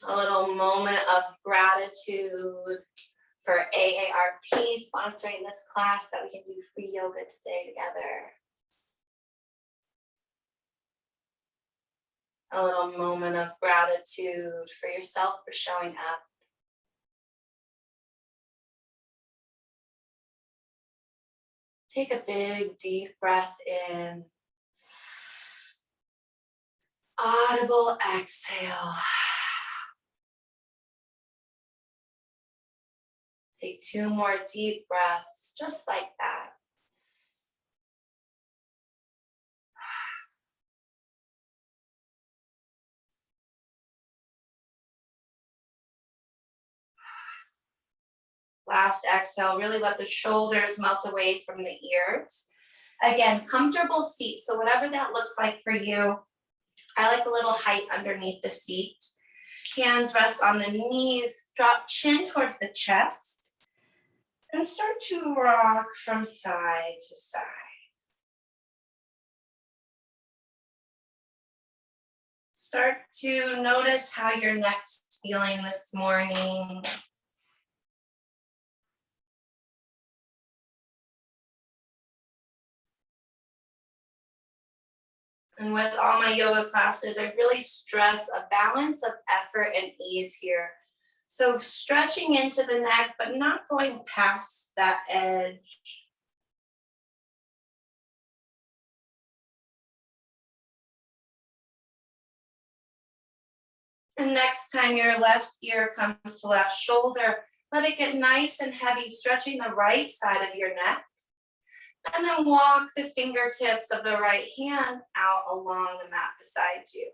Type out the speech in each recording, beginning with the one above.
A little moment of gratitude for AARP sponsoring this class that we can do free yoga today together. A little moment of gratitude for yourself for showing up. Take a big, deep breath in. Audible exhale. Take 2 more deep breaths, just like that. Last exhale, really let the shoulders melt away from the ears. Again, comfortable seat, so whatever that looks like for you. I like a little height underneath the seat. Hands rest on the knees, drop chin towards the chest, and start to rock from side to side. Start to notice how your neck's feeling this morning. And with all my yoga classes, I really stress a balance of effort and ease here. So stretching into the neck, but not going past that edge. And next time your left ear comes to left shoulder, let it get nice and heavy, stretching the right side of your neck. And then walk the fingertips of the right hand out along the mat beside you.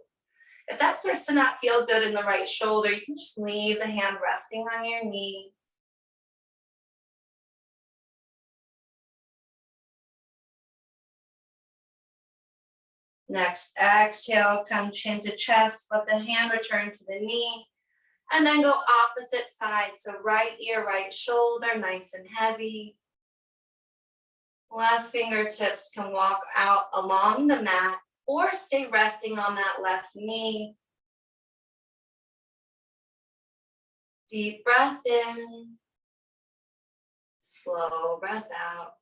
If that starts to not feel good in the right shoulder, you can just leave the hand resting on your knee. Next, exhale, come chin to chest, let the hand return to the knee, and then go opposite side. So right ear, right shoulder, nice and heavy. Left fingertips can walk out along the mat or stay resting on that left knee. Deep breath in, slow breath out.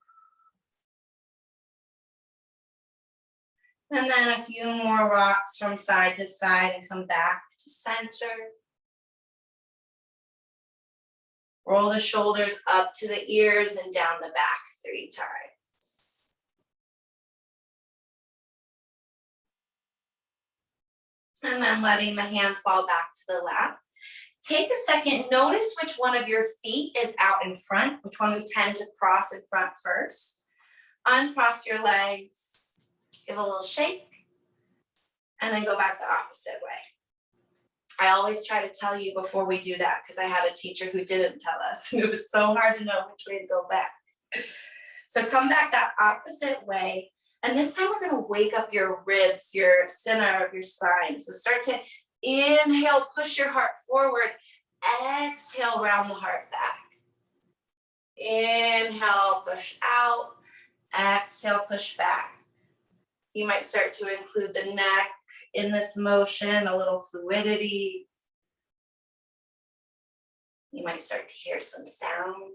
And then a few more rocks from side to side and come back to center. Roll the shoulders up to the ears and down the back 3 times. And then letting the hands fall back to the lap. Take a second, notice which one of your feet is out in front, which one we tend to cross in front first. Uncross your legs, give a little shake, and then go back the opposite way. I always try to tell you before we do that because I had a teacher who didn't tell us. It was so hard to know which way to go back. So come back that opposite way. And this time we're going to wake up your ribs, your center of your spine. So start to inhale, push your heart forward. Exhale, round the heart back. Inhale, push out. Exhale, push back. You might start to include the neck in this motion, a little fluidity. You might start to hear some sounds.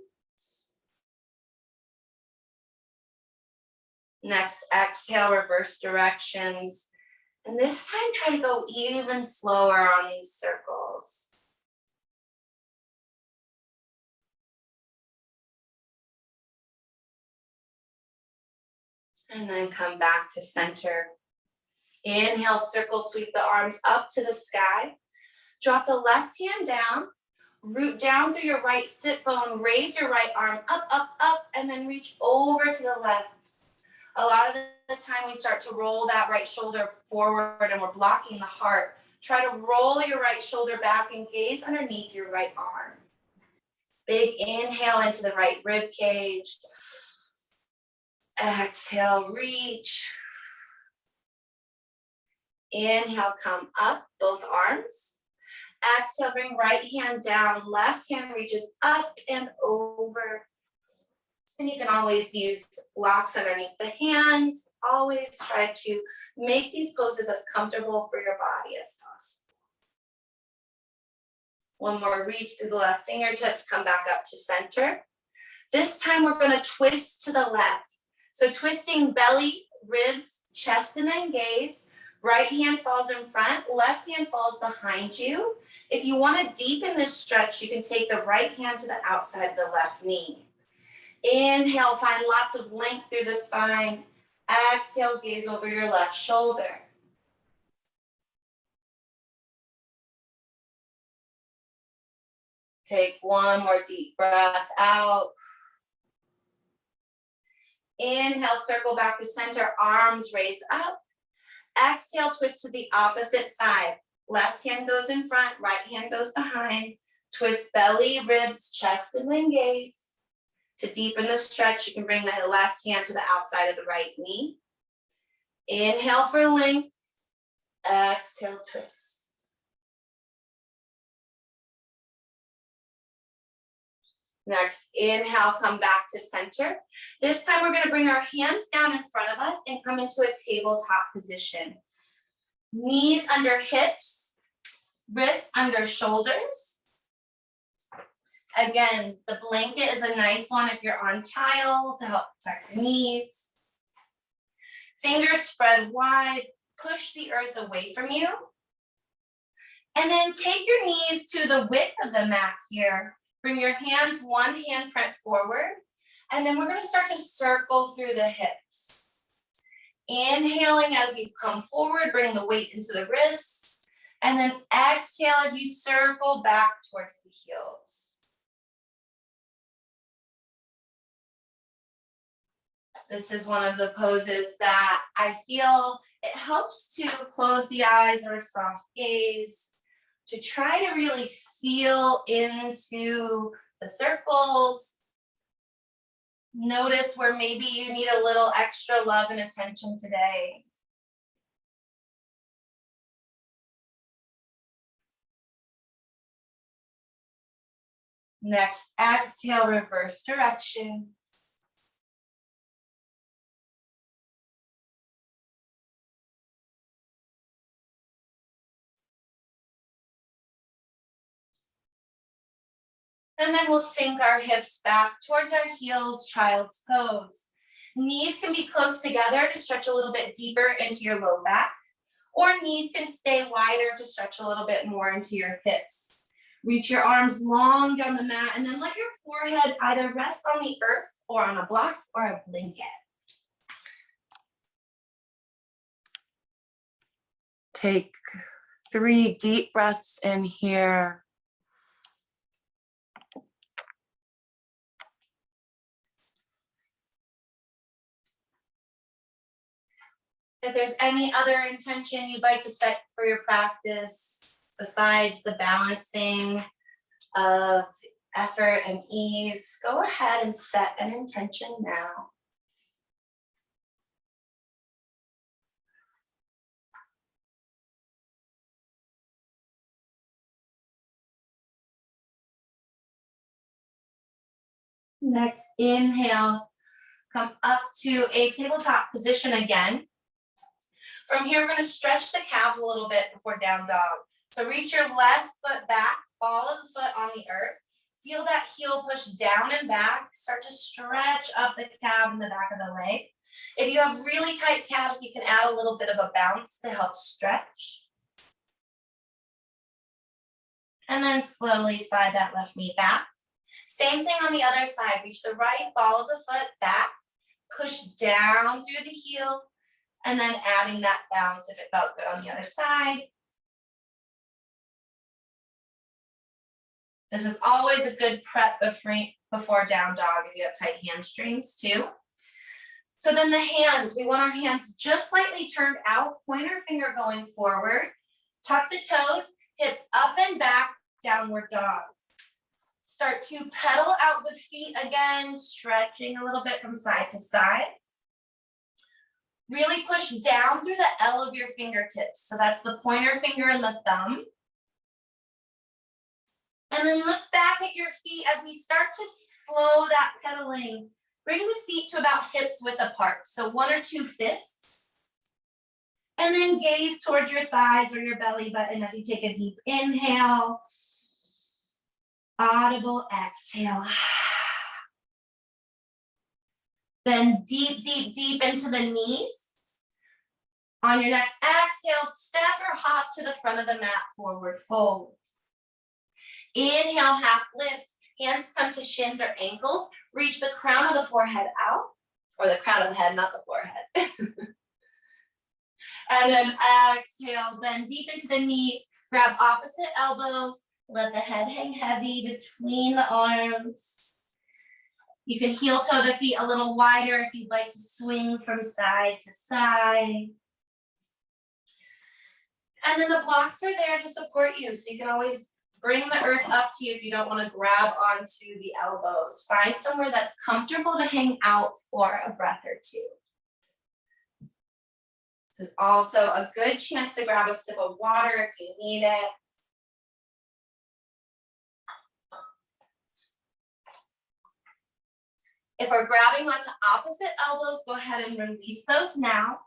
Next, exhale, reverse directions. And this time, try to go even slower on these circles. And then come back to center. Inhale, circle, sweep the arms up to the sky. Drop the left hand down. Root down through your right sit bone. Raise your right arm up, up, up, and then reach over to the left. A lot of the time we start to roll that right shoulder forward and we're blocking the heart. Try to roll your right shoulder back and gaze underneath your right arm. Big inhale into the right rib cage. Exhale, reach. Inhale, come up, both arms. Exhale, bring right hand down, left hand reaches up and over. And you can always use blocks underneath the hands. Always try to make these poses as comfortable for your body as possible. One more reach through the left fingertips, come back up to center. This time we're going to twist to the left. So twisting belly, ribs, chest, and then gaze. Right hand falls in front, left hand falls behind you. If you want to deepen this stretch, you can take the right hand to the outside of the left knee. Inhale, find lots of length through the spine. Exhale, gaze over your left shoulder. Take one more deep breath out. Inhale, circle back to center, arms raise up. Exhale, twist to the opposite side. Left hand goes in front, right hand goes behind. Twist belly, ribs, chest, and then gaze. To deepen the stretch, you can bring the left hand to the outside of the right knee. Inhale for length. Exhale, twist. Next, inhale, come back to center. This time we're going to bring our hands down in front of us and come into a tabletop position. Knees under hips, wrists under shoulders. Again, the blanket is a nice one if you're on tile to help protect the knees. Fingers spread wide, push the earth away from you. And then take your knees to the width of the mat here. Bring your hands one handprint forward, and then we're going to start to circle through the hips. Inhaling as you come forward, bring the weight into the wrists, and then exhale as you circle back towards the heels. This is one of the poses that I feel it helps to close the eyes or soft gaze, to try to really feel into the circles. Notice where maybe you need a little extra love and attention today. Next, exhale, reverse direction. And then we'll sink our hips back towards our heels, child's pose. Knees can be close together to stretch a little bit deeper into your low back, or knees can stay wider to stretch a little bit more into your hips. Reach your arms long down the mat and then let your forehead either rest on the earth or on a block or a blanket. Take 3 deep breaths in here. If there's any other intention you'd like to set for your practice, besides the balancing of effort and ease, go ahead and set an intention now. Next, inhale, come up to a tabletop position again. From here, we're going to stretch the calves a little bit before down dog. So reach your left foot back, ball of the foot on the earth. Feel that heel push down and back. Start to stretch up the calf in the back of the leg. If you have really tight calves, you can add a little bit of a bounce to help stretch. And then slowly slide that left knee back. Same thing on the other side. Reach the right ball of the foot back. Push down through the heel. And then adding that bounce if it felt good on the other side. This is always a good prep before down dog if you have tight hamstrings too. So then the hands, we want our hands just slightly turned out, pointer finger going forward. Tuck the toes, hips up and back, downward dog. Start to pedal out the feet again, stretching a little bit from side to side. Really push down through the L of your fingertips. So that's the pointer finger and the thumb. And then look back at your feet as we start to slow that pedaling. Bring the feet to about hips width apart. So 1 or 2 fists. And then gaze towards your thighs or your belly button as you take a deep inhale. Audible exhale. Then deep, deep, deep into the knees. On your next exhale, step or hop to the front of the mat, forward fold. Inhale, half lift. Hands come to shins or ankles. Reach the crown of the forehead out, or the crown of the head, not the forehead. And then exhale, bend deep into the knees. Grab opposite elbows. Let the head hang heavy between the arms. You can heel toe the feet a little wider if you'd like to swing from side to side. And then the blocks are there to support you, so you can always bring the earth up to you if you don't want to grab onto the elbows. Find somewhere that's comfortable to hang out for a breath or two. This is also a good chance to grab a sip of water if you need it. If we're grabbing onto opposite elbows, go ahead and release those now.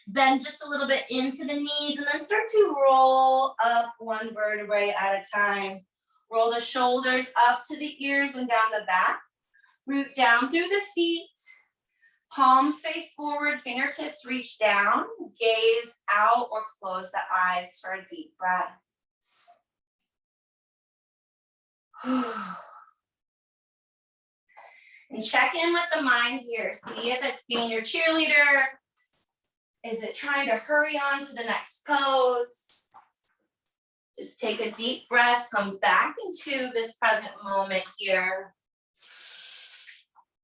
Bend just a little bit into the knees and then start to roll up one vertebrae at a time. Roll the shoulders up to the ears and down the back. Root down through the feet. Palms face forward, fingertips reach down. Gaze out or close the eyes for a deep breath. And check in with the mind here. See if it's being your cheerleader. Is it trying to hurry on to the next pose? Just take a deep breath. Come back into this present moment here.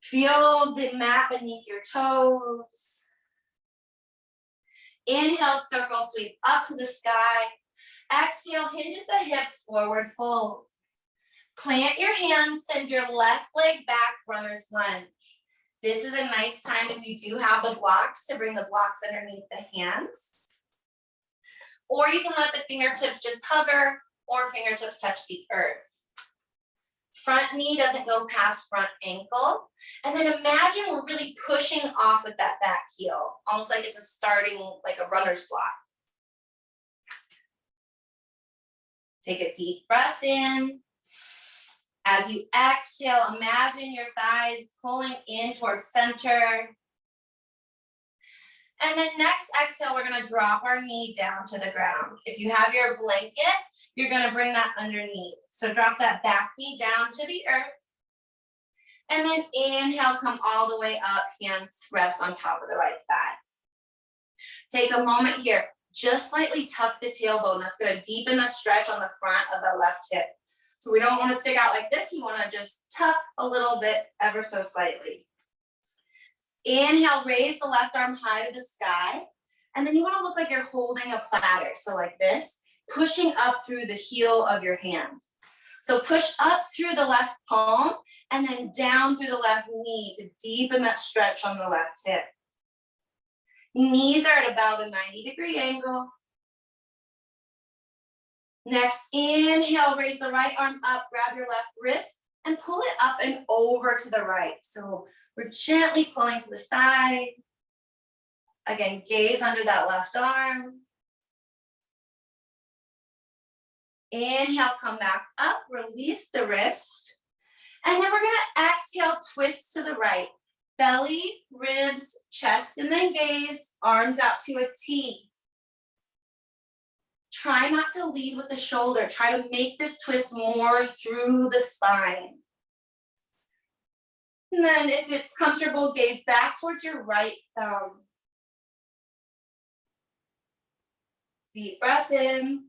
Feel the mat beneath your toes. Inhale, circle sweep up to the sky. Exhale, hinge at the hips, forward fold. Plant your hands, send your left leg back, runner's lunge. This is a nice time if you do have the blocks to bring the blocks underneath the hands. Or you can let the fingertips just hover or fingertips touch the earth. Front knee doesn't go past front ankle. And then imagine we're really pushing off with that back heel, almost like it's starting like a runner's block. Take a deep breath in. As you exhale, imagine your thighs pulling in towards center. And then next exhale, we're gonna drop our knee down to the ground. If you have your blanket, you're gonna bring that underneath. So drop that back knee down to the earth. And then inhale, come all the way up, hands rest on top of the right thigh. Take a moment here, just slightly tuck the tailbone. That's gonna deepen the stretch on the front of the left hip. So we don't want to stick out like this. We want to just tuck a little bit ever so slightly. Inhale, raise the left arm high to the sky. And then you want to look like you're holding a platter. So like this, pushing up through the heel of your hand. So push up through the left palm and then down through the left knee to deepen that stretch on the left hip. Knees are at about a 90-degree angle. Next, inhale, raise the right arm up, grab your left wrist, and pull it up and over to the right. So we're gently pulling to the side. Again, gaze under that left arm. Inhale, come back up, release the wrist. And then we're gonna exhale, twist to the right. Belly, ribs, chest, and then gaze, arms out to a T. Try not to lead with the shoulder. Try to make this twist more through the spine. And then if it's comfortable, gaze back towards your right thumb. Deep breath in.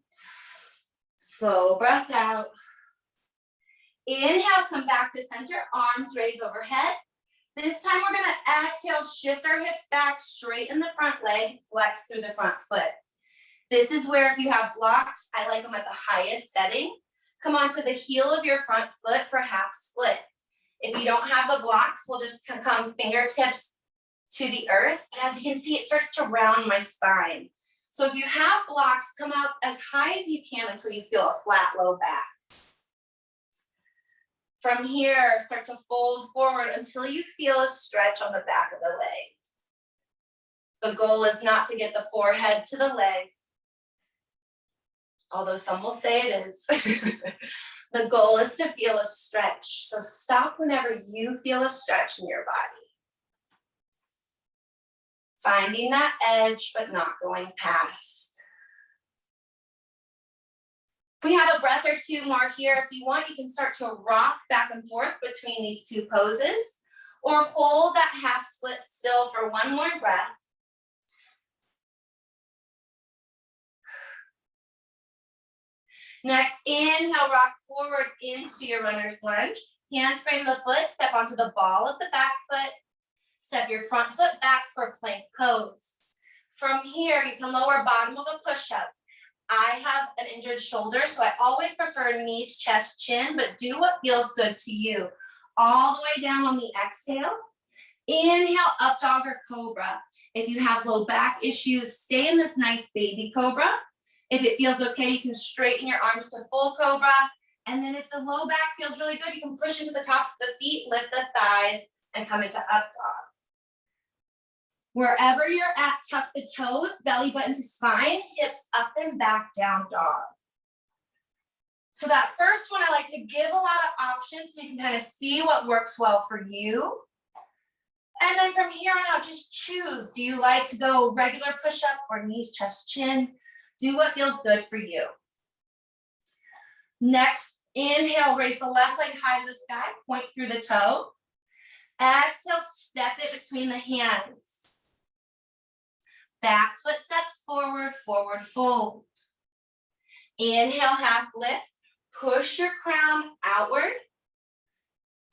Slow breath out. Inhale, come back to center, arms raised overhead. This time we're gonna exhale, shift our hips back, straighten the front leg, flex through the front foot. This is where if you have blocks, I like them at the highest setting. Come onto the heel of your front foot for half split. If you don't have the blocks, we'll just come fingertips to the earth. And as you can see, it starts to round my spine. So if you have blocks, come up as high as you can until you feel a flat low back. From here, start to fold forward until you feel a stretch on the back of the leg. The goal is not to get the forehead to the leg, although some will say it is. The goal is to feel a stretch. So stop whenever you feel a stretch in your body. Finding that edge, but not going past. We have a breath or two more here. If you want, you can start to rock back and forth between these two poses, or hold that half split still for one more breath. Next, inhale, rock forward into your runner's lunge. Hands frame the foot, step onto the ball of the back foot. Step your front foot back for a plank pose. From here, you can lower bottom of a push-up. I have an injured shoulder, so I always prefer knees, chest, chin, but do what feels good to you. All the way down on the exhale. Inhale, up dog or cobra. If you have low back issues, stay in this nice baby cobra. If it feels okay, you can straighten your arms to full cobra. And then if the low back feels really good, you can push into the tops of the feet, lift the thighs, and come into up dog. Wherever you're at, tuck the toes, belly button to spine, hips up and back, down dog. So that first one, I like to give a lot of options so you can kind of see what works well for you. And then from here on out, just choose. Do you like to go regular push-up or knees, chest, chin? Do what feels good for you. Next, inhale, raise the left leg high to the sky, point through the toe. Exhale, step it between the hands. Back foot steps forward, forward fold. Inhale, half lift. Push your crown outward.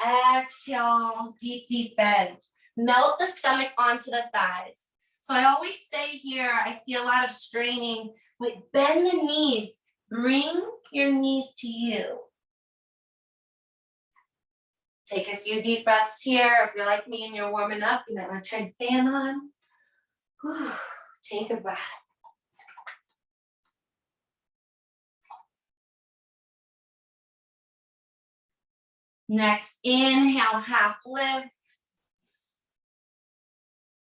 Exhale, deep, deep bend. Melt the stomach onto the thighs. So I always say here, I see a lot of straining, but bend the knees. Bring your knees to you. Take a few deep breaths here. If you're like me and you're warming up, you might want to turn the fan on. Whew. Take a breath. Next, inhale, half lift.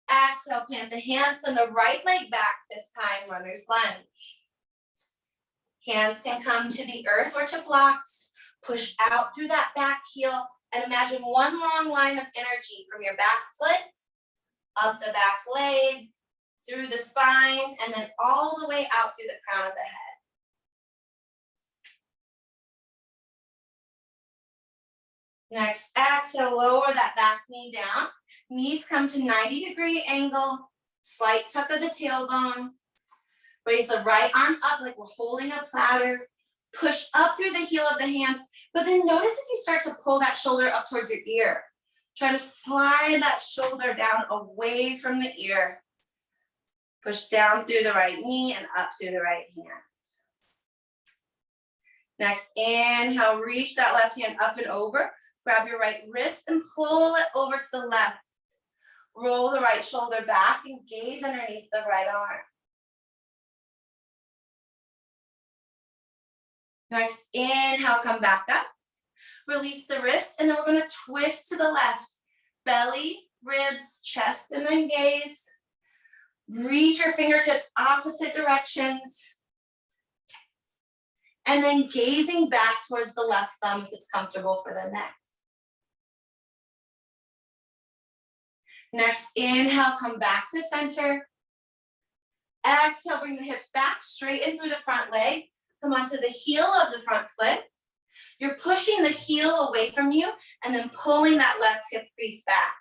Exhale, plant the hands, send the right leg back this time, runner's lunge. Hands can come to the earth or to blocks. Push out through that back heel and imagine one long line of energy from your back foot, up the back leg, through the spine, and then all the way out through the crown of the head. Next, exhale, lower that back knee down. Knees come to 90-degree angle, slight tuck of the tailbone. Raise the right arm up like we're holding a platter. Push up through the heel of the hand, but then notice if you start to pull that shoulder up towards your ear. Try to slide that shoulder down away from the ear. Push down through the right knee and up through the right hand. Next, inhale, reach that left hand up and over. Grab your right wrist and pull it over to the left. Roll the right shoulder back and gaze underneath the right arm. Next, inhale, come back up. Release the wrist, and then we're going to twist to the left. Belly, ribs, chest, and then gaze. Reach your fingertips opposite directions. And then gazing back towards the left thumb if it's comfortable for the neck. Next, inhale, come back to center. Exhale, bring the hips back, straighten through the front leg. Come onto the heel of the front foot. You're pushing the heel away from you and then pulling that left hip crease back.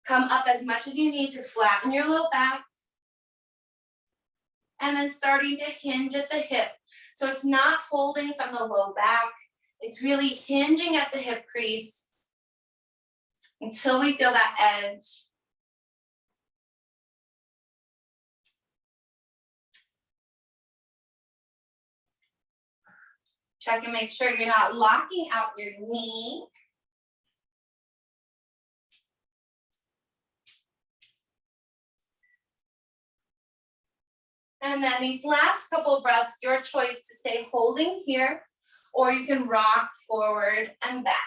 Come up as much as you need to flatten your low back. And then starting to hinge at the hip. So it's not folding from the low back. It's really hinging at the hip crease until we feel that edge. Check and make sure you're not locking out your knee. And then these last couple of breaths, your choice to stay holding here, or you can rock forward and back.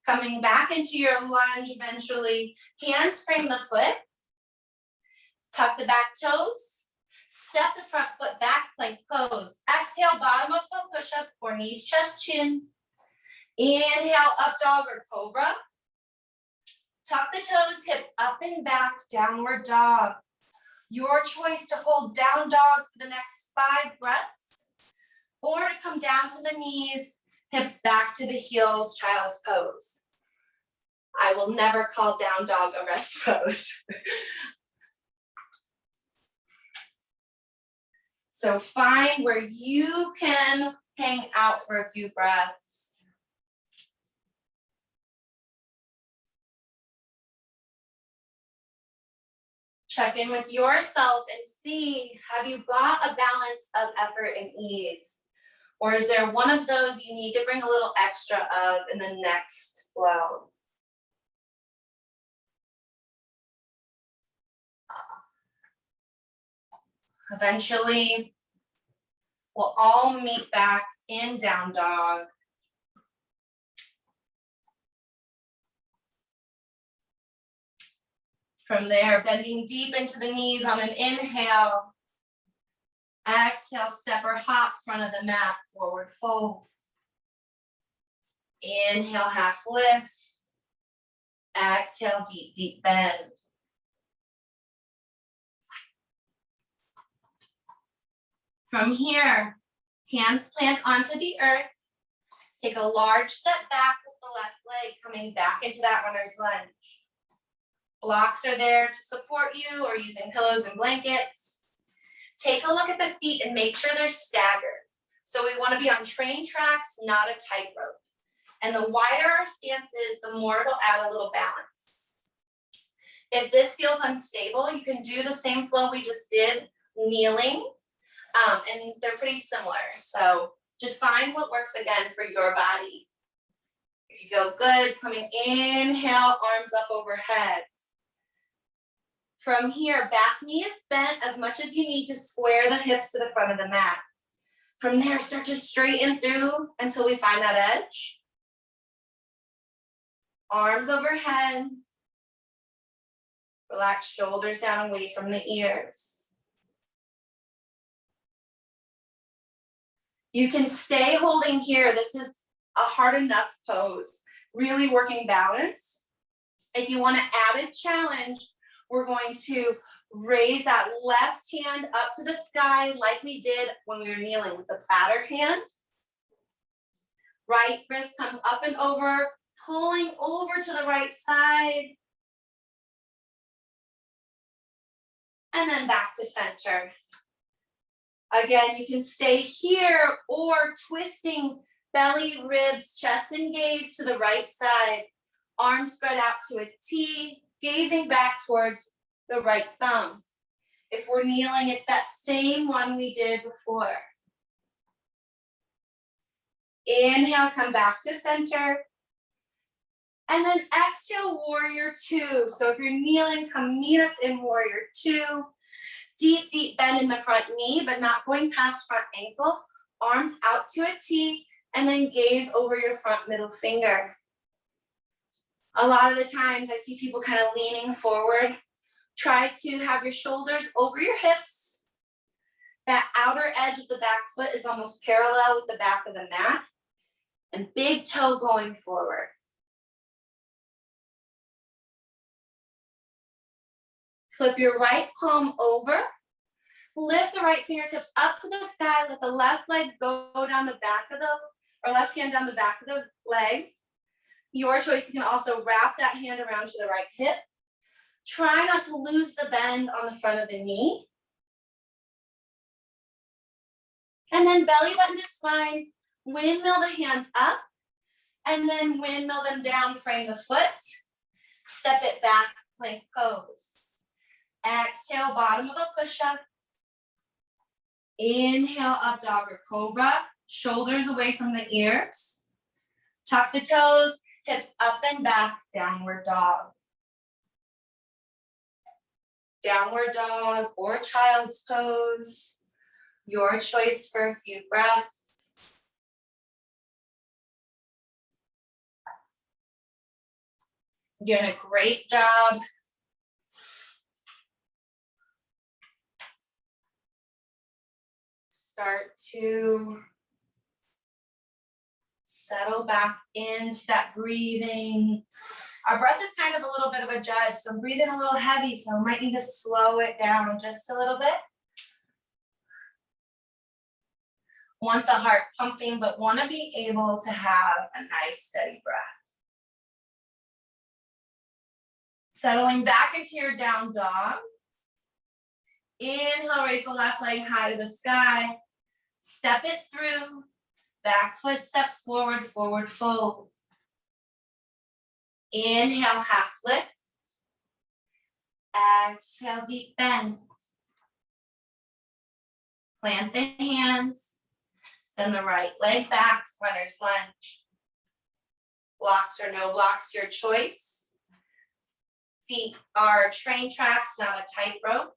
Coming back into your lunge eventually, hands frame the foot, tuck the back toes, step the front foot back, plank pose. Exhale, bottom of foot push-up or knees, chest, chin. Inhale, up dog or cobra. Tuck the toes, hips up and back, downward dog. Your choice to hold down dog for the next 5 breaths, or to come down to the knees, hips back to the heels, child's pose. I will never call down dog a rest pose. So find where you can hang out for a few breaths. Check in with yourself and see, have you got a balance of effort and ease? Or is there one of those you need to bring a little extra of in the next flow? Eventually, we'll all meet back in down dog. From there, bending deep into the knees on an inhale. Exhale, step or hop, front of the mat, forward fold. Inhale, half lift. Exhale, deep, deep bend. From here, hands plant onto the earth. Take a large step back with the left leg, coming back into that runner's lunge. Blocks are there to support you, or using pillows and blankets. Take a look at the feet and make sure they're staggered. So we want to be on train tracks, not a tightrope. And the wider our stance is, the more it'll add a little balance. If this feels unstable, you can do the same flow we just did, kneeling. And they're pretty similar. So just find what works again for your body. If you feel good, coming inhale, arms up overhead. From here, back knee is bent as much as you need to square the hips to the front of the mat. From there, start to straighten through until we find that edge. Arms overhead. Relax shoulders down away from the ears. You can stay holding here. This is a hard enough pose. Really working balance. If you want an added challenge, we're going to raise that left hand up to the sky like we did when we were kneeling with the platter hand. Right wrist comes up and over, pulling over to the right side. And then back to center. Again, you can stay here or twisting belly, ribs, chest, and gaze to the right side. Arms spread out to a T, gazing back towards the right thumb. If we're kneeling, it's that same one we did before. Inhale, come back to center. And then exhale, warrior two. So if you're kneeling, come meet us in warrior two. Deep, deep bend in the front knee, but not going past front ankle. Arms out to a T, and then gaze over your front middle finger. A lot of the times I see people kind of leaning forward. Try to have your shoulders over your hips. That outer edge of the back foot is almost parallel with the back of the mat. And big toe going forward. Flip your right palm over. Lift the right fingertips up to the sky. Let the left leg go down the back of the, or left hand down the back of the leg. Your choice, you can also wrap that hand around to the right hip. Try not to lose the bend on the front of the knee. And then belly button to spine. Windmill the hands up. And then windmill them down, frame the foot. Step it back, plank pose. Exhale, bottom of a push-up. Inhale, up dog or cobra. Shoulders away from the ears. Tuck the toes, hips up and back, downward dog. Downward dog or child's pose. Your choice for a few breaths. You're doing a great job. Start to settle back into that breathing. Our breath is kind of a little bit of a judge, so I'm breathing a little heavy, so I might need to slow it down just a little bit. Want the heart pumping, but want to be able to have a nice steady breath. Settling back into your down dog. Inhale, raise the left leg high to the sky. Step it through. Back foot steps forward, forward fold. Inhale, half lift. Exhale, deep bend. Plant the hands. Send the right leg back, runner's lunge. Blocks or no blocks, your choice. Feet are train tracks, not a tightrope.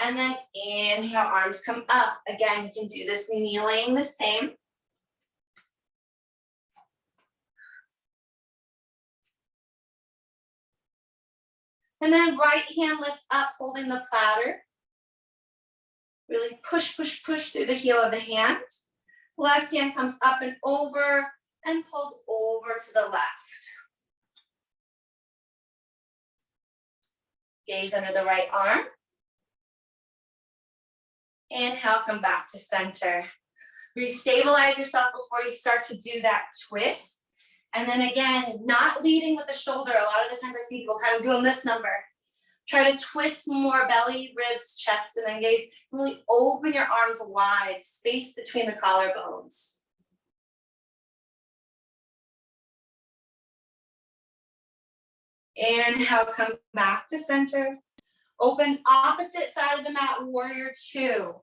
And then inhale, arms come up. Again, you can do this kneeling the same. And then right hand lifts up, holding the platter. Really push, push, push through the heel of the hand. Left hand comes up and over and pulls over to the left. Gaze under the right arm. Inhale, come back to center. Restabilize yourself before you start to do that twist. And then again, not leading with the shoulder. A lot of the times I see people kind of doing this number. Try to twist more belly, ribs, chest, and then gaze. Really open your arms wide, space between the collarbones. Inhale, come back to center. Open opposite side of the mat, warrior two.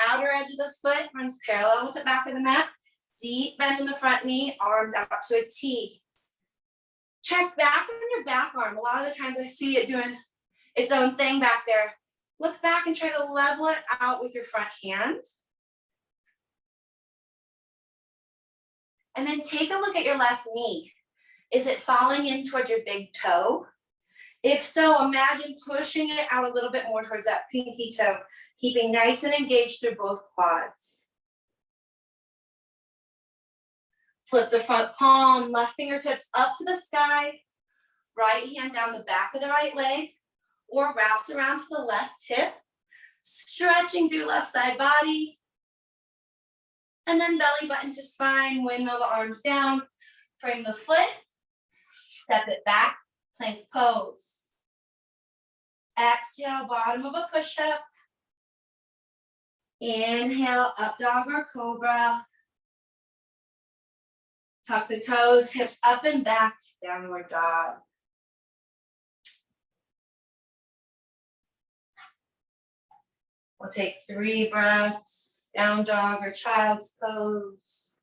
Outer edge of the foot runs parallel with the back of the mat. Deep bend in the front knee, arms out to a T. Check back on your back arm. A lot of the times I see it doing its own thing back there. Look back and try to level it out with your front hand. And then take a look at your left knee. Is it falling in towards your big toe? If so, imagine pushing it out a little bit more towards that pinky toe, keeping nice and engaged through both quads. Flip the front palm, left fingertips up to the sky, right hand down the back of the right leg, or wraps around to the left hip, stretching through left side body, and then belly button to spine, windmill the arms down, frame the foot, step it back, plank pose. Exhale, bottom of a push-up. Inhale, up dog or cobra. Tuck the toes, hips up and back, downward dog. We'll take 3 breaths, down dog or child's pose.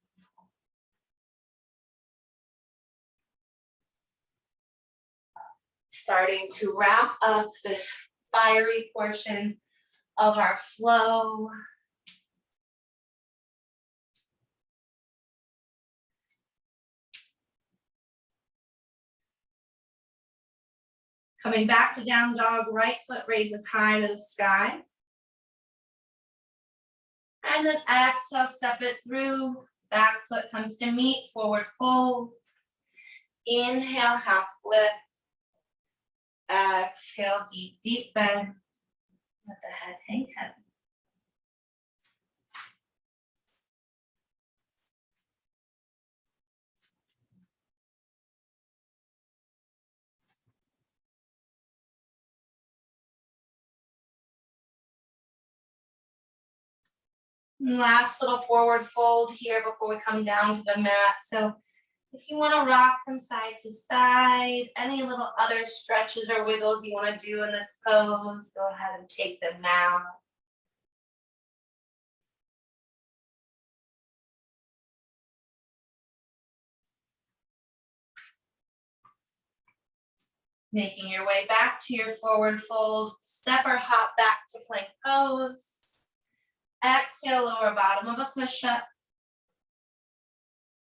Starting to wrap up this fiery portion of our flow. Coming back to down dog, right foot raises high to the sky. And then exhale, step it through. Back foot comes to meet, forward fold. Inhale, half lift. Exhale, deep, deep bend. Let the head hang heavy. Last little forward fold here before we come down to the mat. So if you want to rock from side to side, any little other stretches or wiggles you want to do in this pose, go ahead and take them now. Making your way back to your forward fold, step or hop back to plank pose. Exhale, lower bottom of a push-up.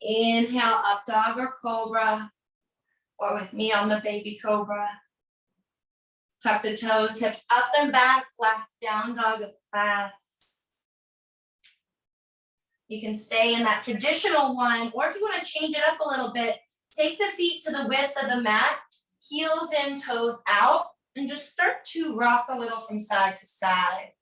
Inhale, up dog or cobra, or with me on the baby cobra. Tuck the toes, hips up and back, last down dog of class. You can stay in that traditional one, or if you want to change it up a little bit, take the feet to the width of the mat, heels in, toes out, and just start to rock a little from side to side.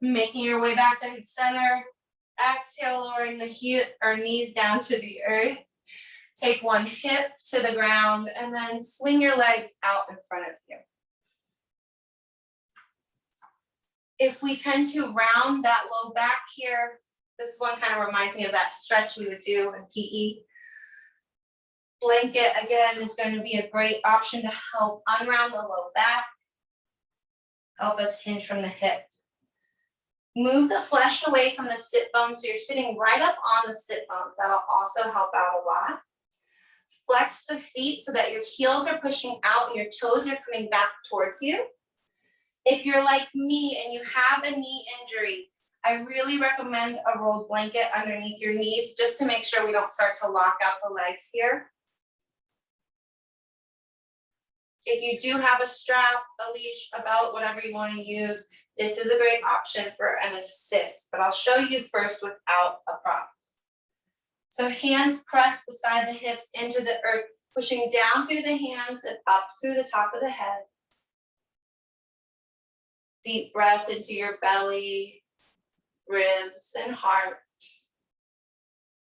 Making your way back to center. Exhale, lowering the heel or knees down to the earth. Take one hip to the ground and then swing your legs out in front of you. If we tend to round that low back here, this one kind of reminds me of that stretch we would do in PE. Blanket, again, is going to be a great option to help unround the low back, help us hinge from the hip. Move the flesh away from the sit bones, so you're sitting right up on the sit bones. That'll also help out a lot. Flex the feet so that your heels are pushing out and your toes are coming back towards you. If you're like me and you have a knee injury, I really recommend a rolled blanket underneath your knees just to make sure we don't start to lock out the legs here. If you do have a strap, a leash, a belt, whatever you want to use, this is a great option for an assist, but I'll show you first without a prop. So hands press beside the hips into the earth, pushing down through the hands and up through the top of the head. Deep breath into your belly, ribs, and heart.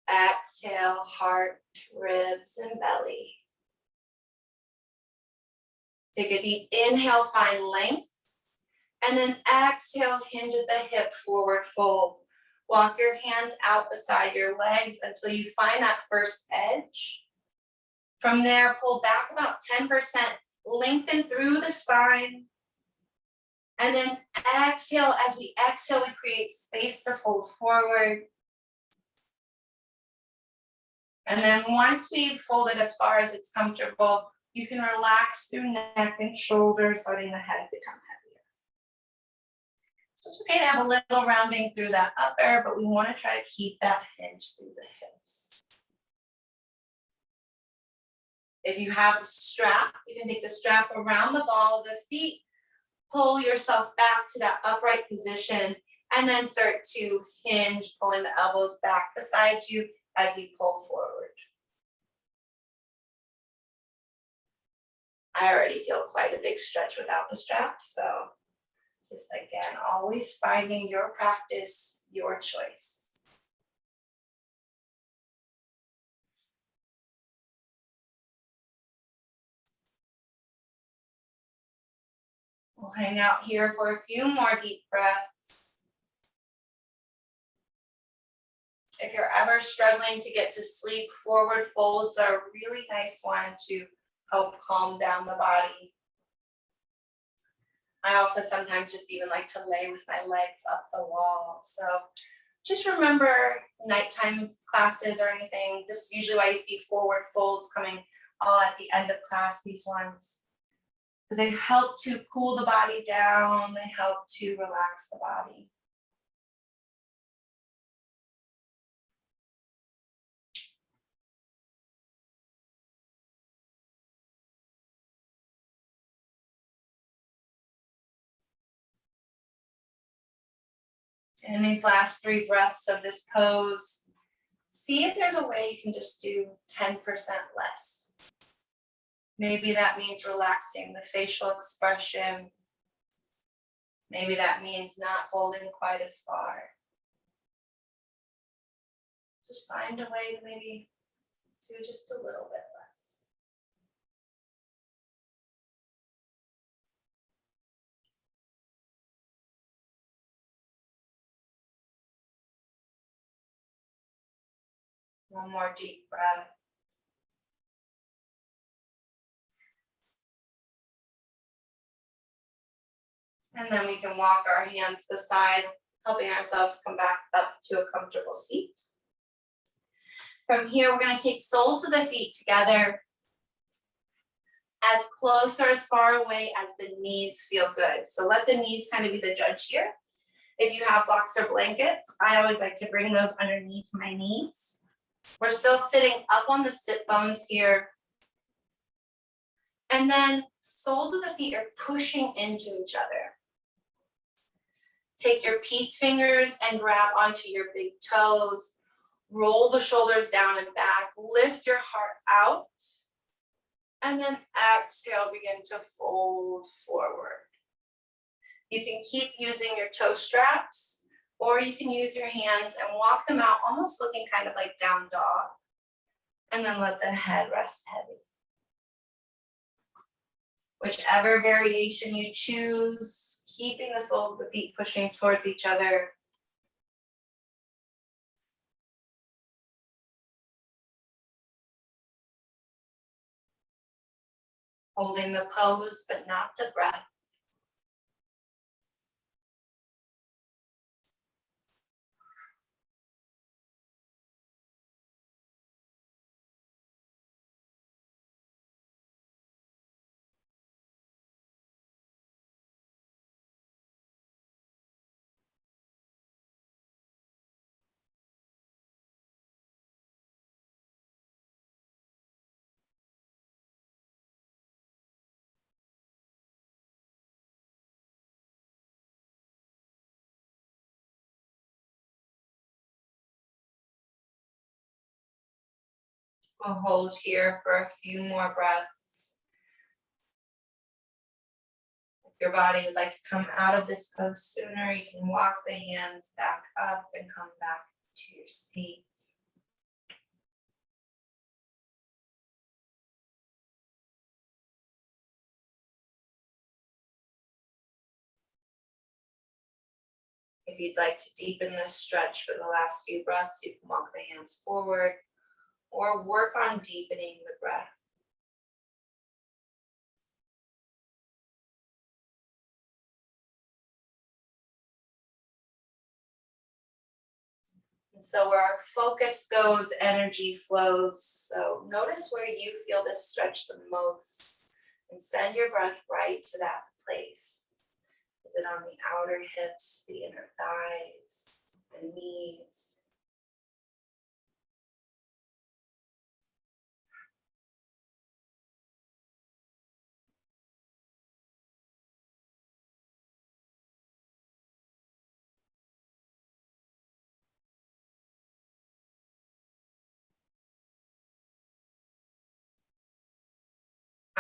Exhale, heart, ribs, and belly. Take a deep inhale, find length. And then exhale, hinge at the hip, forward fold. Walk your hands out beside your legs until you find that first edge. From there, pull back about 10%, lengthen through the spine. And then exhale, as we exhale, we create space to fold forward. And then once we've folded as far as it's comfortable, you can relax through neck and shoulders, letting the head become heavier. So it's okay to have a little rounding through that upper, but we want to try to keep that hinge through the hips. If you have a strap, you can take the strap around the ball of the feet, pull yourself back to that upright position, and then start to hinge, pulling the elbows back beside you as you pull forward. I already feel quite a big stretch without the strap, so just again, always finding your practice, your choice. We'll hang out here for a few more deep breaths. If you're ever struggling to get to sleep, forward folds are a really nice one to help calm down the body. I also sometimes just even like to lay with my legs up the wall. So just remember nighttime classes or anything, this is usually why you see forward folds coming all at the end of class, these ones. Because they help to cool the body down, they help to relax the body. And these last 3 breaths of this pose, see if there's a way you can just do 10% less. Maybe that means relaxing the facial expression. Maybe that means not folding quite as far. Just find a way to maybe do just a little bit less. One more deep breath. And then we can walk our hands beside, helping ourselves come back up to a comfortable seat. From here, we're gonna take soles of the feet together as close or as far away as the knees feel good. So let the knees kind of be the judge here. If you have blocks or blankets, I always like to bring those underneath my knees. We're still sitting up on the sit bones here. And then soles of the feet are pushing into each other. Take your peace fingers and grab onto your big toes. Roll the shoulders down and back. Lift your heart out. And then exhale, begin to fold forward. You can keep using your toe straps, or you can use your hands and walk them out, almost looking kind of like down dog. And then let the head rest heavy. Whichever variation you choose, keeping the soles of the feet pushing towards each other. Holding the pose, but not the breath. We'll hold here for a few more breaths. If your body would like to come out of this pose sooner, you can walk the hands back up and come back to your seat. If you'd like to deepen this stretch for the last few breaths, you can walk the hands forward or work on deepening the breath. And so where our focus goes, energy flows. So notice where you feel this stretch the most and send your breath right to that place. Is it on the outer hips, the inner thighs, the knees?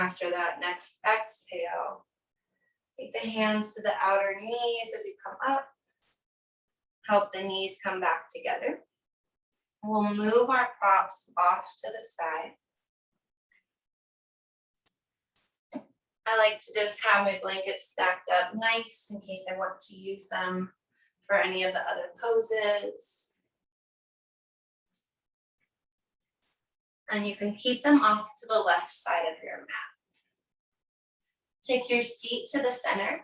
After that next exhale, take the hands to the outer knees as you come up. Help the knees come back together. We'll move our props off to the side. I like to just have my blankets stacked up nice in case I want to use them for any of the other poses. And you can keep them off to the left side of your mat. Take your seat to the center. If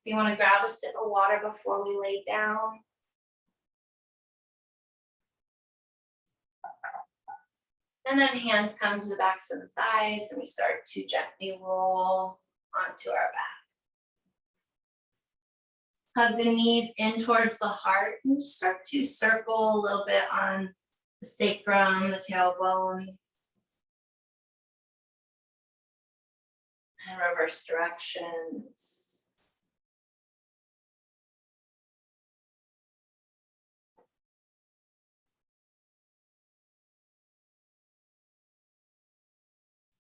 you want to grab a sip of water before we lay down. And then hands come to the backs of the thighs and we start to gently roll onto our back. Hug the knees in towards the heart and just start to circle a little bit on the sacrum, the tailbone. And reverse directions.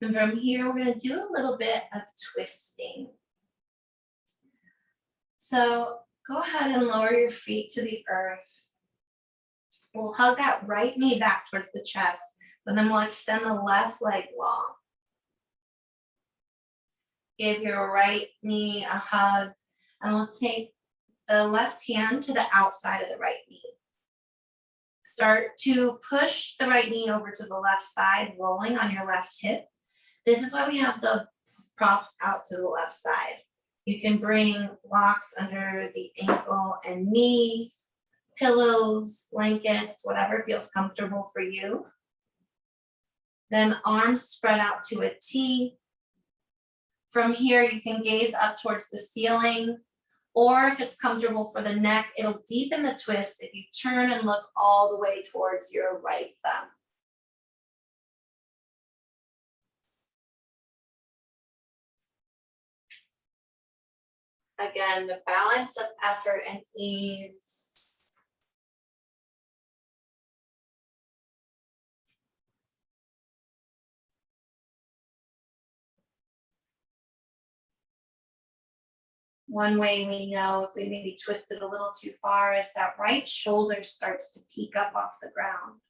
And from here, we're going to do a little bit of twisting. So go ahead and lower your feet to the earth. We'll hug that right knee back towards the chest, but then we'll extend the left leg long. Give your right knee a hug, and we'll take the left hand to the outside of the right knee. Start to push the right knee over to the left side, rolling on your left hip. This is why we have the props out to the left side. You can bring blocks under the ankle and knee, pillows, blankets, whatever feels comfortable for you. Then arms spread out to a T. From here, you can gaze up towards the ceiling, or if it's comfortable for the neck, it'll deepen the twist if you turn and look all the way towards your right thumb. Again, the balance of effort and ease. One way we know if we maybe twisted a little too far is that right shoulder starts to peek up off the ground.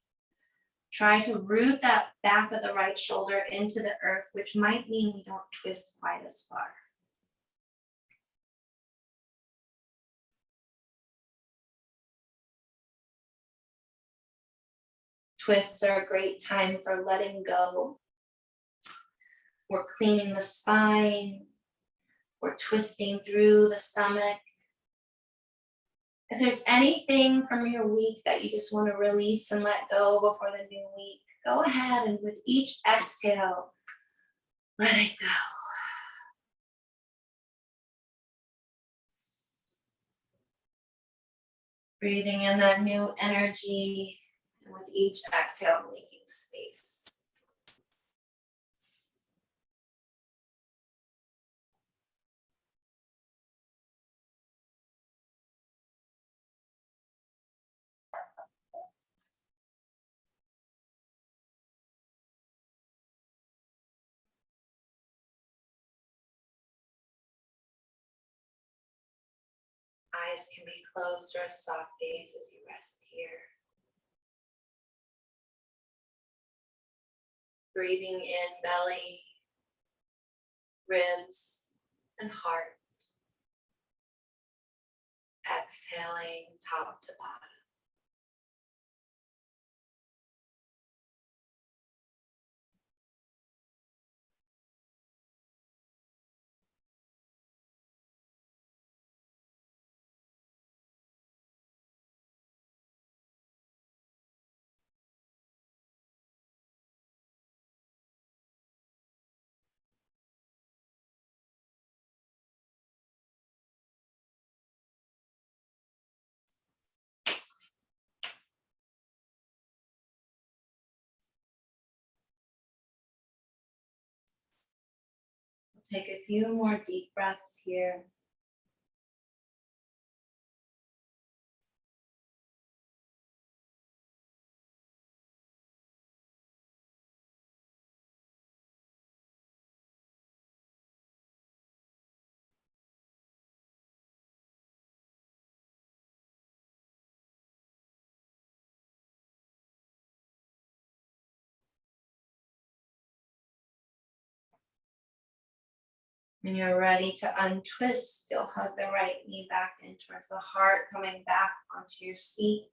Try to root that back of the right shoulder into the earth, which might mean we don't twist quite as far. Twists are a great time for letting go. We're cleaning the spine. We're twisting through the stomach. If there's anything from your week that you just want to release and let go before the new week, go ahead and with each exhale, let it go. Breathing in that new energy, and with each exhale, making space. Eyes can be closed or a soft gaze as you rest here. Breathing in belly, ribs, and heart. Exhaling top to bottom. We'll take a few more deep breaths here. When you're ready to untwist, you'll hug the right knee back in towards the heart, coming back onto your seat.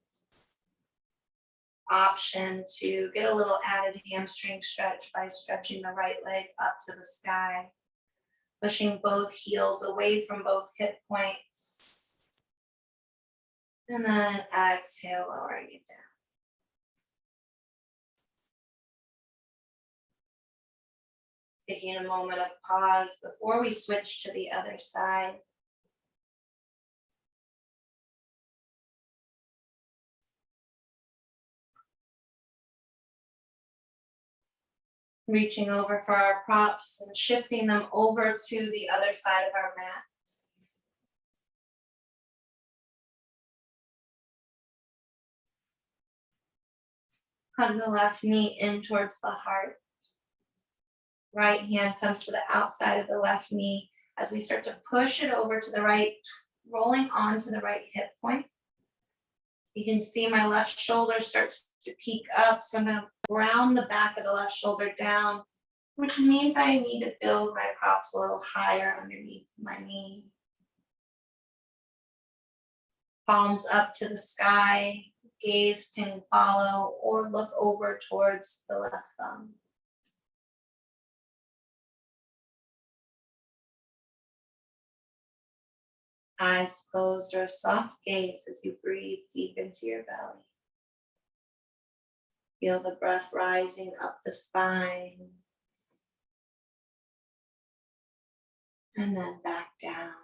Option to get a little added hamstring stretch by stretching the right leg up to the sky, pushing both heels away from both hip points. And then exhale, lowering it down. Taking a moment of pause before we switch to the other side. Reaching over for our props and shifting them over to the other side of our mat. Hug the left knee in towards the heart. Right hand comes to the outside of the left knee as we start to push it over to the right, rolling onto the right hip point. You can see my left shoulder starts to peek up, so I'm going to ground the back of the left shoulder down, which means I need to build my props a little higher underneath my knee. Palms up to the sky, gaze can follow or look over towards the left thumb. Eyes closed or a soft gaze as you breathe deep into your belly. Feel the breath rising up the spine. And then back down.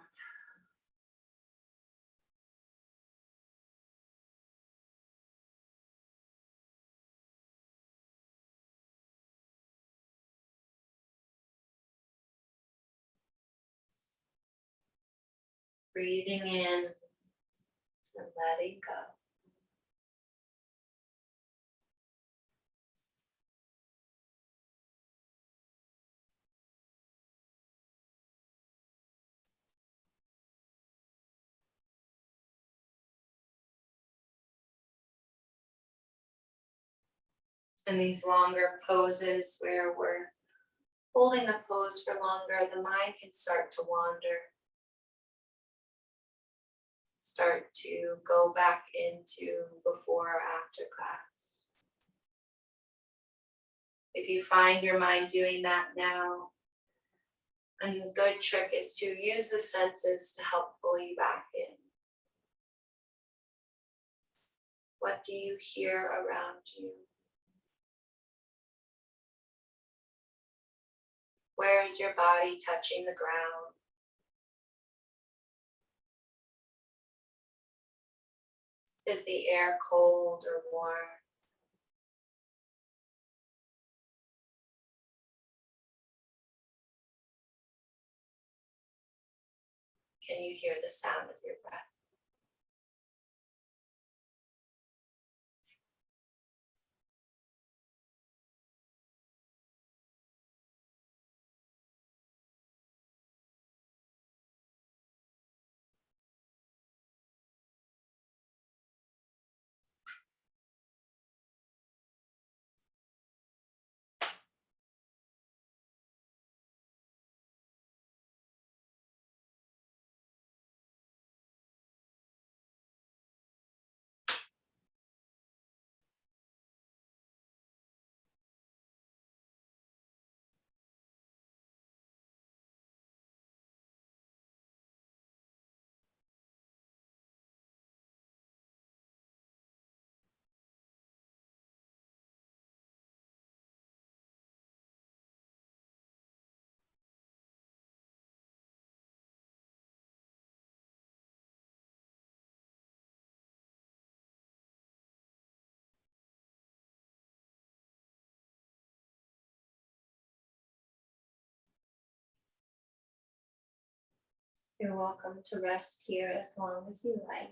Breathing in and letting go. And these longer poses where we're holding the pose for longer, the mind can start to wander. Start to go back into before or after class. If you find your mind doing that now, a good trick is to use the senses to help pull you back in. What do you hear around you? Where is your body touching the ground? Is the air cold or warm? Can you hear the sound of your breath? You're welcome to rest here as long as you like.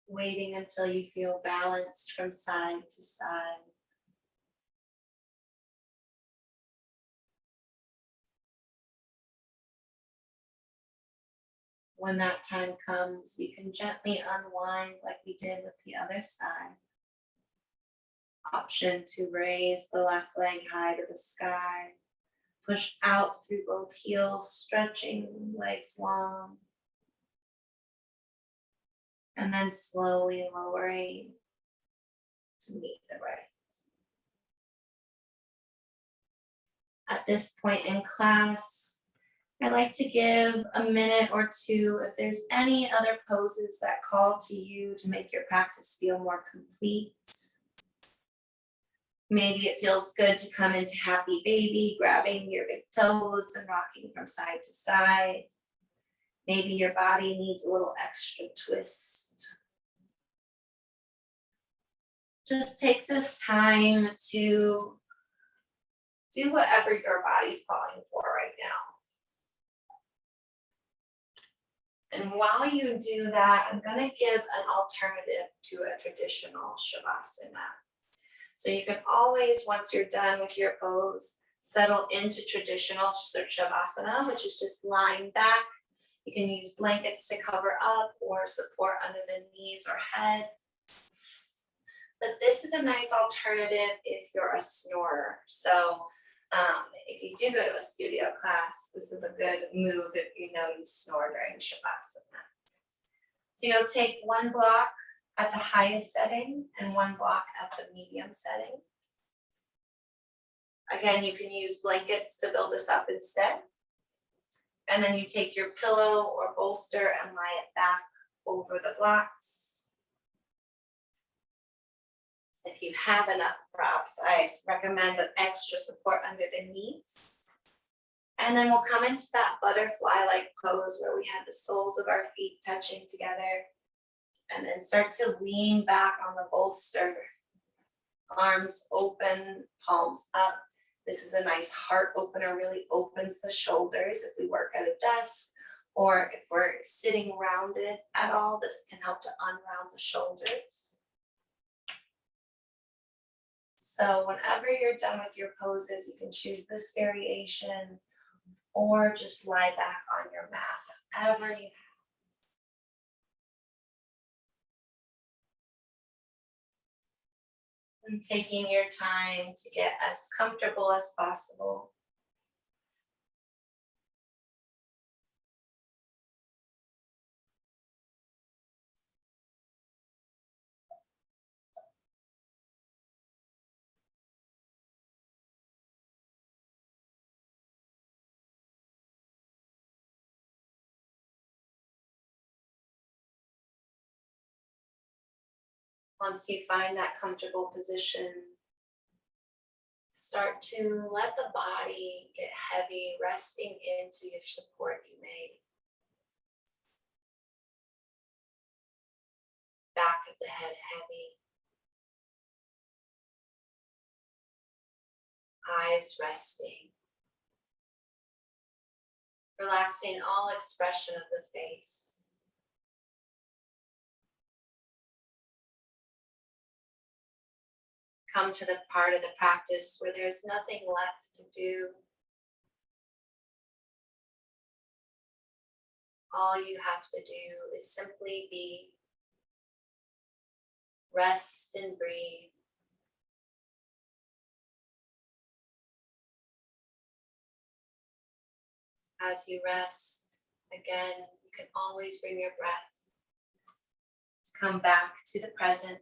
Waiting until you feel balanced from side to side. When that time comes, you can gently unwind like we did with the other side. Option to raise the left leg high to the sky. Push out through both heels, stretching legs long. And then slowly lowering to meet the right. At this point in class, I like to give a minute or two if there's any other poses that call to you to make your practice feel more complete. Maybe it feels good to come into happy baby, grabbing your big toes and rocking from side to side. Maybe your body needs a little extra twist. Just take this time to do whatever your body's calling for right now. And while you do that, I'm going to give an alternative to a traditional Shavasana. So you can always, once you're done with your pose, settle into traditional Shavasana, which is just lying back. You can use blankets to cover up or support under the knees or head. But this is a nice alternative if you're a snorer. So if you do go to a studio class, this is a good move if you know you snore during Shavasana. So you'll take one block at the highest setting and one block at the medium setting. Again, you can use blankets to build this up instead. And then you take your pillow or bolster and lie it back over the blocks. If you have enough props, I recommend an extra support under the knees. And then we'll come into that butterfly-like pose where we have the soles of our feet touching together. And then start to lean back on the bolster. Arms open, palms up. This is a nice heart opener, really opens the shoulders if we work at a desk, or if we're sitting rounded at all, this can help to unround the shoulders. So whenever you're done with your poses, you can choose this variation or just lie back on your mat, whatever you have. And taking your time to get as comfortable as possible. Once you find that comfortable position, start to let the body get heavy, resting into your support you made. Back of the head heavy. Eyes resting. Relaxing all expression of the face. Come to the part of the practice where there's nothing left to do. All you have to do is simply be, rest and breathe. As you rest, again, you can always bring your breath to come back to the present.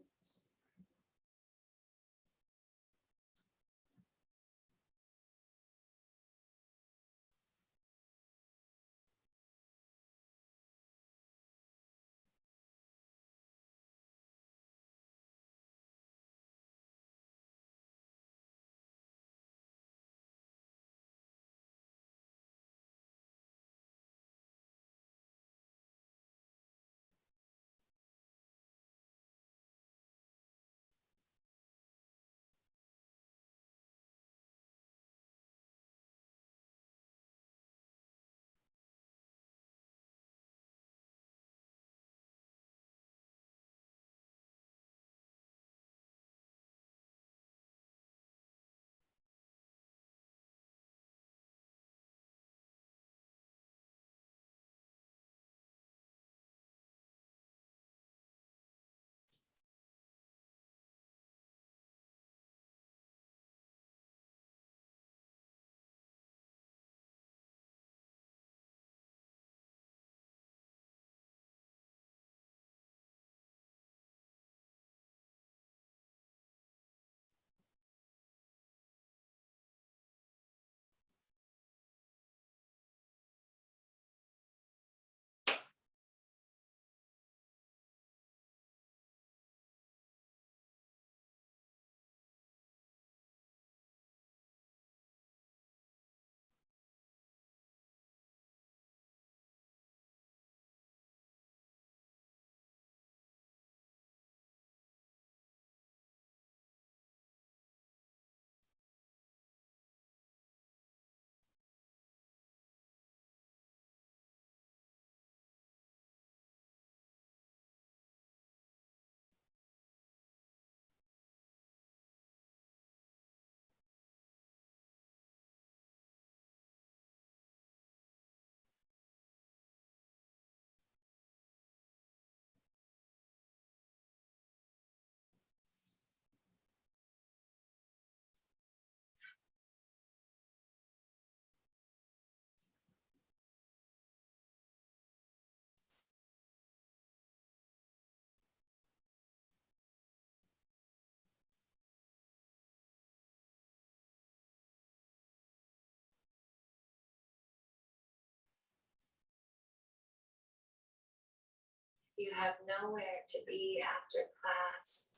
You have nowhere to be after class.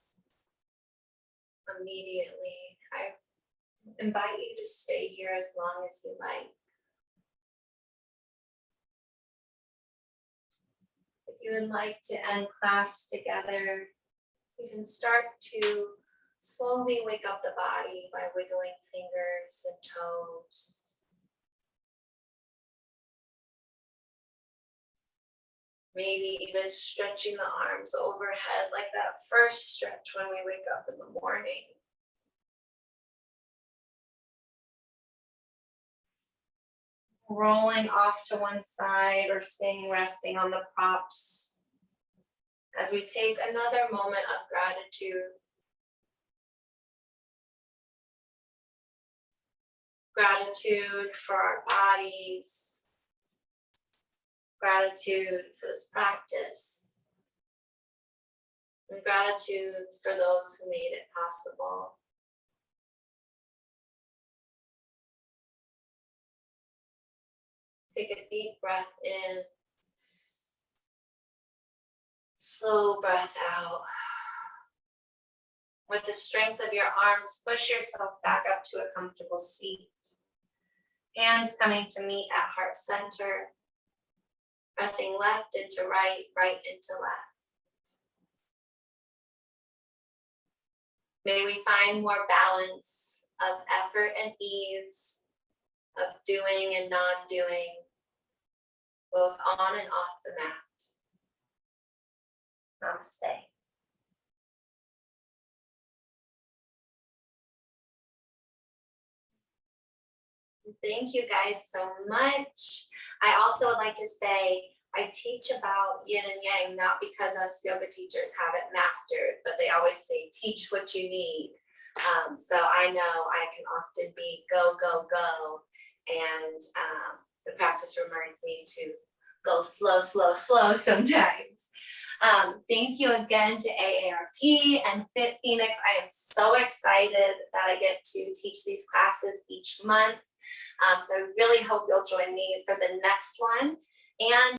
immediately. I invite you to stay here as long as you like. If you would like to end class together, you can start to slowly wake up the body by wiggling fingers and toes. Maybe even stretching the arms overhead like that first stretch when we wake up in the morning. Rolling off to one side or staying resting on the props as we take another moment of gratitude. Gratitude for our bodies. Gratitude for this practice. And gratitude for those who made it possible. Take a deep breath in. Slow breath out. With the strength of your arms, push yourself back up to a comfortable seat. Hands coming to meet at heart center. Pressing left into right, right into left. May we find more balance of effort and ease, of doing and non-doing, both on and off the mat. Namaste. Thank you guys so much. I also would like to say I teach about yin and yang, not because us yoga teachers have it mastered, but they always say, teach what you need. So I know I can often be go, go, go. And the practice reminds me to go slow, slow, slow sometimes. Thank you again to AARP and FitPHX. I am so excited that I get to teach these classes each month. So I really hope you'll join me for the next one. And